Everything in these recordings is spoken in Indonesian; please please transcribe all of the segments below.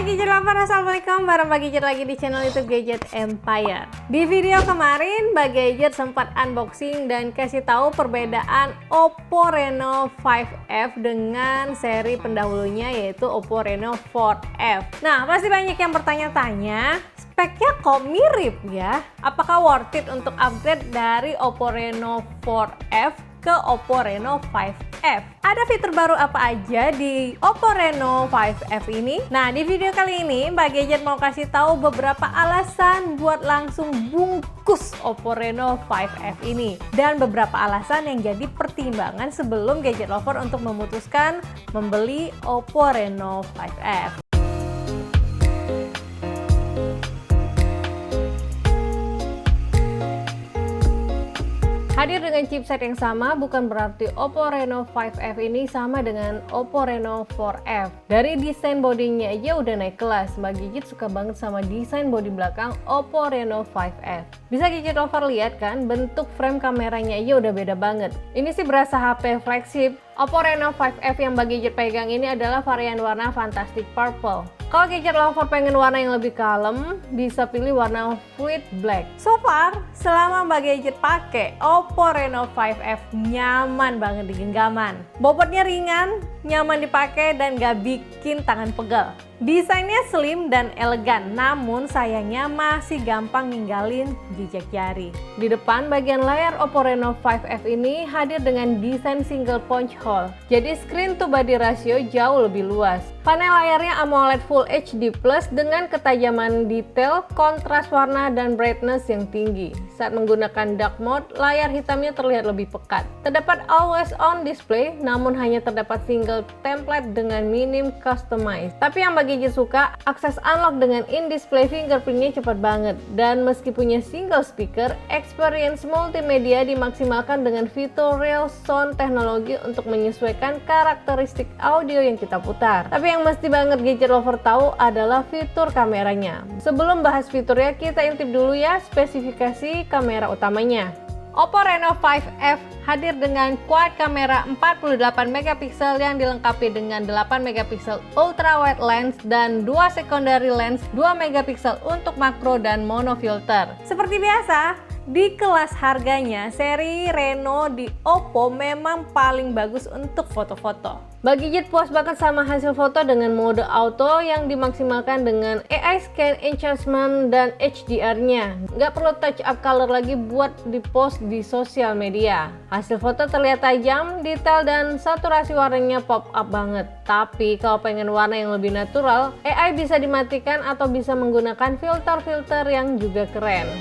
Gadget Lover, assalamualaikum, bareng Mbak Gadget lagi di channel YouTube Gadget Empire. Di video kemarin Mbak Gadget sempat unboxing dan kasih tahu perbedaan Oppo Reno 5F dengan seri pendahulunya yaitu Oppo Reno 4F. Nah, pasti banyak yang bertanya-tanya, speknya kok mirip ya? Apakah worth it untuk upgrade dari Oppo Reno 4F ke Oppo Reno 5F? Ada fitur baru apa aja di Oppo Reno 5F ini? Nah, di video kali ini Mbak Gadget mau kasih tahu beberapa alasan buat langsung bungkus Oppo Reno 5F ini dan beberapa alasan yang jadi pertimbangan sebelum Gadget Lover untuk memutuskan membeli Oppo Reno 5F. Hadir dengan chipset yang sama bukan berarti Oppo Reno 5F ini sama dengan Oppo Reno 4F. Dari desain bodinya aja udah naik kelas. Mbak Gadget suka banget sama desain bodi belakang Oppo Reno 5F. Bisa Gadget Lover lihat kan, bentuk frame kameranya aja udah beda banget. Ini sih berasa HP flagship. Oppo Reno 5F yang Mbak Gadget pegang ini adalah varian warna Fantastic Purple. Kalau Gadget Lover pengen warna yang lebih kalem, bisa pilih warna Fluid Black. So far, selama Mbak Gadget pakai Oppo Reno 5F nyaman banget di genggaman. Bobotnya ringan, nyaman dipakai dan gak bikin tangan pegel. Desainnya slim dan elegan, namun sayangnya masih gampang ninggalin jejak jari. Di depan bagian layar Oppo Reno 5F ini hadir dengan desain single punch hole. Jadi screen to body ratio jauh lebih luas. Panel layarnya AMOLED Full HD Plus dengan ketajaman detail, kontras warna dan brightness yang tinggi. Saat menggunakan dark mode, layar hitamnya terlihat lebih pekat. Terdapat always on display, namun hanya terdapat single template dengan minim customize. Tapi yang Mbak Gadget suka, akses unlock dengan in-display fingerprintnya cepat banget. Dan meski punya single speaker, experience multimedia dimaksimalkan dengan fitur real sound teknologi untuk menyesuaikan karakteristik audio yang kita putar. Tapi yang mesti banget Gadget Lover tahu adalah fitur kameranya. Sebelum bahas fiturnya, kita intip dulu ya spesifikasi kamera utamanya. Oppo Reno 5F hadir dengan quad kamera 48 megapiksel yang dilengkapi dengan 8 megapiksel ultra wide lens dan 2 secondary lens 2 megapiksel untuk makro dan mono filter. Seperti biasa, di kelas harganya, seri Reno di Oppo memang paling bagus untuk foto-foto. Mbak Gadget puas banget sama hasil foto dengan mode auto yang dimaksimalkan dengan AI Scan Enhancement dan HDR-nya. Nggak perlu touch up color lagi buat di-post di sosial media. Hasil foto terlihat tajam, detail, dan saturasi warnanya pop up banget. Tapi kalau pengen warna yang lebih natural, AI bisa dimatikan atau bisa menggunakan filter-filter yang juga keren.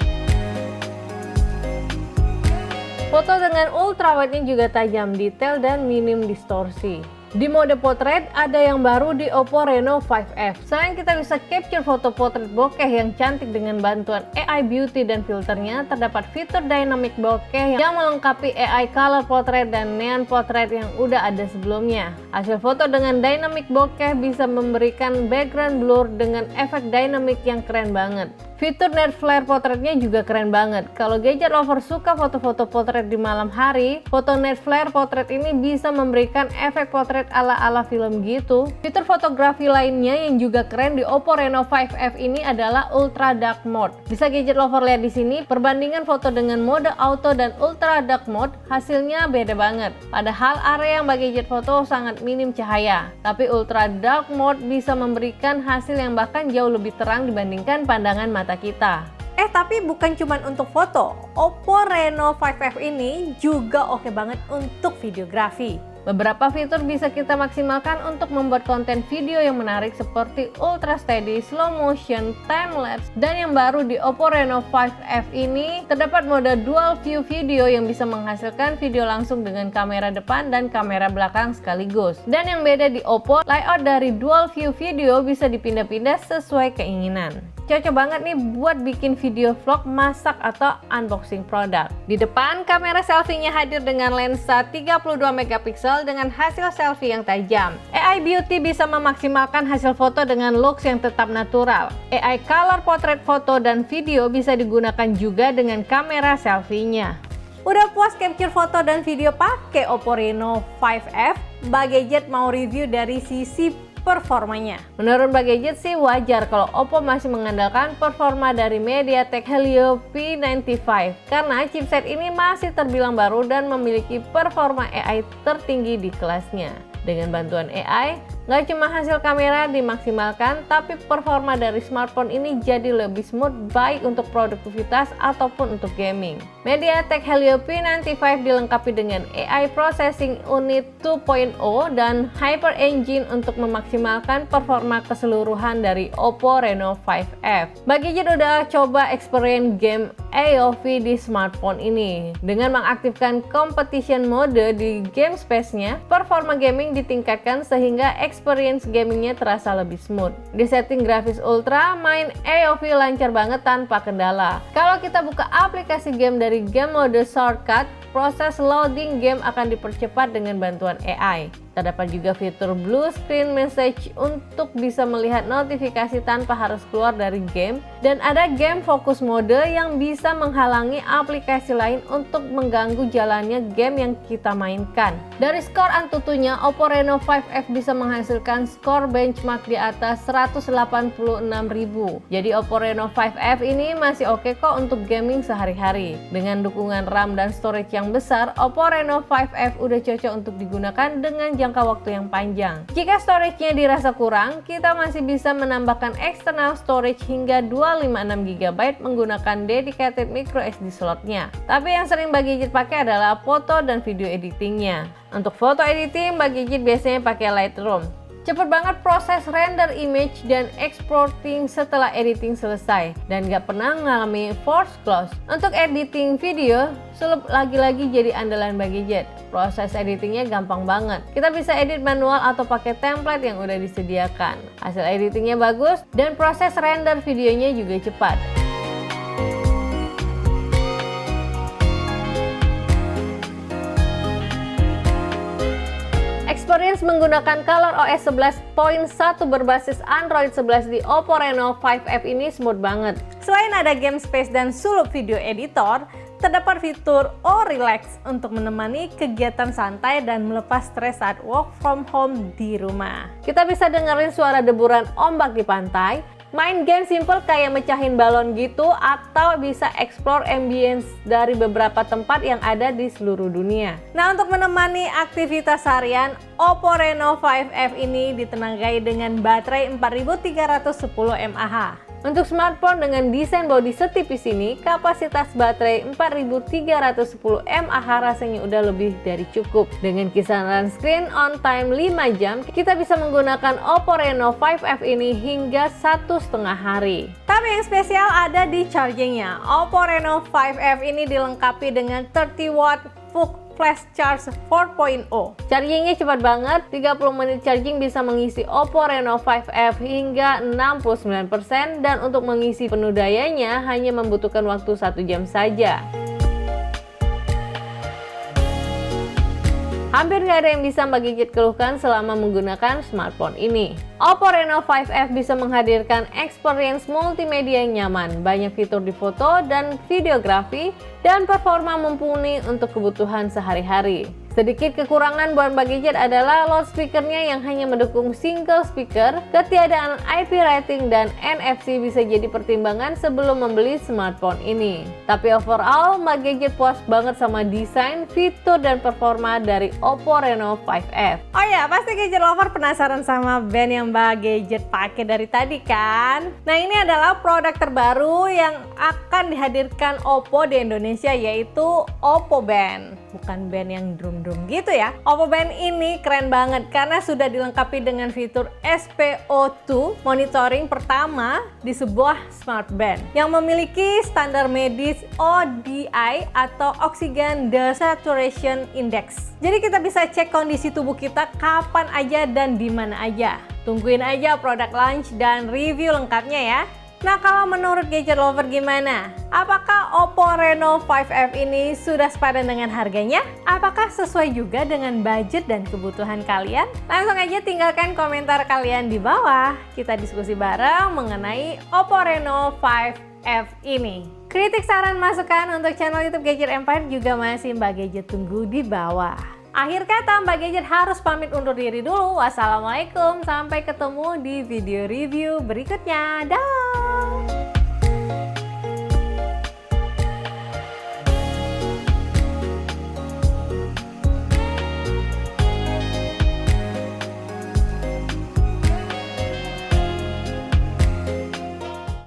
Foto dengan ultra wide-nya juga tajam, detail, dan minim distorsi. Di mode portrait ada yang baru di Oppo Reno 5F. Selain kita bisa capture foto potret bokeh yang cantik dengan bantuan AI Beauty dan filternya, terdapat fitur dynamic bokeh yang melengkapi AI color portrait dan neon portrait yang udah ada sebelumnya. Hasil foto dengan dynamic bokeh bisa memberikan background blur dengan efek dynamic yang keren banget. Fitur net flare potretnya juga keren banget. Kalau Gadget Lover suka foto-foto potret di malam hari, foto net flare potret ini bisa memberikan efek potret ala-ala film gitu. Fitur fotografi lainnya yang juga keren di Oppo Reno 5F ini adalah ultra dark mode. Bisa Gadget Lover lihat di sini, perbandingan foto dengan mode auto dan ultra dark mode hasilnya beda banget. Padahal area yang Mbak Gadget foto sangat minim cahaya, tapi ultra dark mode bisa memberikan hasil yang bahkan jauh lebih terang dibandingkan pandangan mata kita. Tapi bukan cuma untuk foto, Oppo Reno 5F ini juga oke banget untuk videografi. Beberapa fitur bisa kita maksimalkan untuk membuat konten video yang menarik seperti ultra steady, slow motion, time lapse, dan yang baru di Oppo Reno 5F ini terdapat mode dual view video yang bisa menghasilkan video langsung dengan kamera depan dan kamera belakang sekaligus. Dan yang beda di Oppo, layout dari dual view video bisa dipindah-pindah sesuai keinginan. Cocok banget nih buat bikin video vlog, masak, atau unboxing produk. Di depan, kamera selfie-nya hadir dengan lensa 32 megapiksel dengan hasil selfie yang tajam. AI Beauty bisa memaksimalkan hasil foto dengan looks yang tetap natural. AI Color Portrait foto dan video bisa digunakan juga dengan kamera selfie-nya. Udah puas capture foto dan video pakai Oppo Reno 5F? Mbak Gadget mau review dari sisi performanya. Menurut Mbak Gadget sih wajar kalau Oppo masih mengandalkan performa dari MediaTek Helio P95 karena chipset ini masih terbilang baru dan memiliki performa AI tertinggi di kelasnya. Dengan bantuan AI, nggak cuma hasil kamera dimaksimalkan, tapi performa dari smartphone ini jadi lebih smooth baik untuk produktivitas ataupun untuk gaming. MediaTek Helio P95 dilengkapi dengan AI Processing Unit 2.0 dan Hyper Engine untuk memaksimalkan performa keseluruhan dari Oppo Reno 5F. Mbak Gadget udah coba experience game AOV di smartphone ini. Dengan mengaktifkan competition mode di game space-nya, performa gaming ditingkatkan sehingga experience gamingnya terasa lebih smooth. Di setting grafis ultra, main AOV lancar banget tanpa kendala. Kalau kita buka aplikasi game dari game mode shortcut, proses loading game akan dipercepat dengan bantuan AI. Terdapat juga fitur blue screen message untuk bisa melihat notifikasi tanpa harus keluar dari game, dan ada game focus mode yang bisa menghalangi aplikasi lain untuk mengganggu jalannya game yang kita mainkan. Dari skor Antutunya, Oppo Reno 5F bisa menghasilkan skor benchmark di atas 186.000. Jadi Oppo Reno 5F ini masih oke kok untuk gaming sehari-hari. Dengan dukungan RAM dan storage yang besar, Oppo Reno 5F udah cocok untuk digunakan dengan jangka waktu yang panjang. Jika storage-nya dirasa kurang, kita masih bisa menambahkan external storage hingga 256GB menggunakan dedicated microSD slotnya. Tapi yang sering Mbak Gadget pakai adalah foto dan video editingnya. Untuk foto editing, Mbak Gadget biasanya pakai Lightroom. Cepet banget proses render image dan exporting setelah editing selesai, dan gak pernah mengalami force close. Untuk editing video, Sulap lagi-lagi jadi andalan Mbak Gadget. Proses editingnya gampang banget. Kita bisa edit manual atau pakai template yang udah disediakan. Hasil editingnya bagus dan proses render videonya juga cepat. Experience menggunakan ColorOS 11.1 berbasis Android 11 di Oppo Reno 5F ini smooth banget. Selain ada game space dan sulap video editor, terdapat fitur Relax untuk menemani kegiatan santai dan melepas stres saat work from home di rumah. Kita bisa dengerin suara deburan ombak di pantai, main game simple kayak mecahin balon gitu, atau bisa explore ambience dari beberapa tempat yang ada di seluruh dunia. Nah, untuk menemani aktivitas harian, Oppo Reno 5F ini ditenagai dengan baterai 4310 mAh. Untuk smartphone dengan desain bodi setipis ini, kapasitas baterai 4310 mAh rasanya udah lebih dari cukup. Dengan kisaran screen on time 5 jam, kita bisa menggunakan Oppo Reno 5F ini hingga 1,5 hari. Tapi yang spesial ada di chargingnya. Oppo Reno 5F ini dilengkapi dengan 30 watt flash charge 4.0. Chargingnya cepat banget, 30 menit charging bisa mengisi Oppo Reno 5F hingga 69%, dan untuk mengisi penuh dayanya hanya membutuhkan waktu 1 jam saja. Hampir nggak ada yang bisa Mbak Gadget keluhkan selama menggunakan smartphone ini. Oppo Reno 5F bisa menghadirkan experience multimedia yang nyaman, banyak fitur di foto dan videografi, dan performa mumpuni untuk kebutuhan sehari-hari. Sedikit kekurangan buat Mbak Gadget adalah loudspeakernya yang hanya mendukung single speaker, ketiadaan IP rating dan NFC bisa jadi pertimbangan sebelum membeli smartphone ini. Tapi overall, Mbak Gadget puas banget sama desain, fitur, dan performa dari Oppo Reno 5F. Oh ya, pasti Gadget Lover penasaran sama band yang Mbak Gadget pakai dari tadi kan? Nah, ini adalah produk terbaru yang akan dihadirkan Oppo di Indonesia, yaitu Oppo Band. Bukan band yang drum-drum gitu ya. Oppo Band ini keren banget karena sudah dilengkapi dengan fitur SpO2 monitoring pertama di sebuah smart band yang memiliki standar medis ODI atau Oxygen Desaturation Index. Jadi kita bisa cek kondisi tubuh kita kapan aja dan di mana aja. Tungguin aja produk launch dan review lengkapnya ya. Nah, kalau menurut Gadget Lover gimana? Apakah Oppo Reno 5F ini sudah sepadan dengan harganya? Apakah sesuai juga dengan budget dan kebutuhan kalian? Langsung aja tinggalkan komentar kalian di bawah. Kita diskusi bareng mengenai Oppo Reno 5F ini. Kritik, saran, masukan untuk channel YouTube Gadget Empire juga masih Mbak Gadget tunggu di bawah. Akhir kata, Mbak Gadget harus pamit undur diri dulu. Wassalamualaikum, sampai ketemu di video review berikutnya. Dah.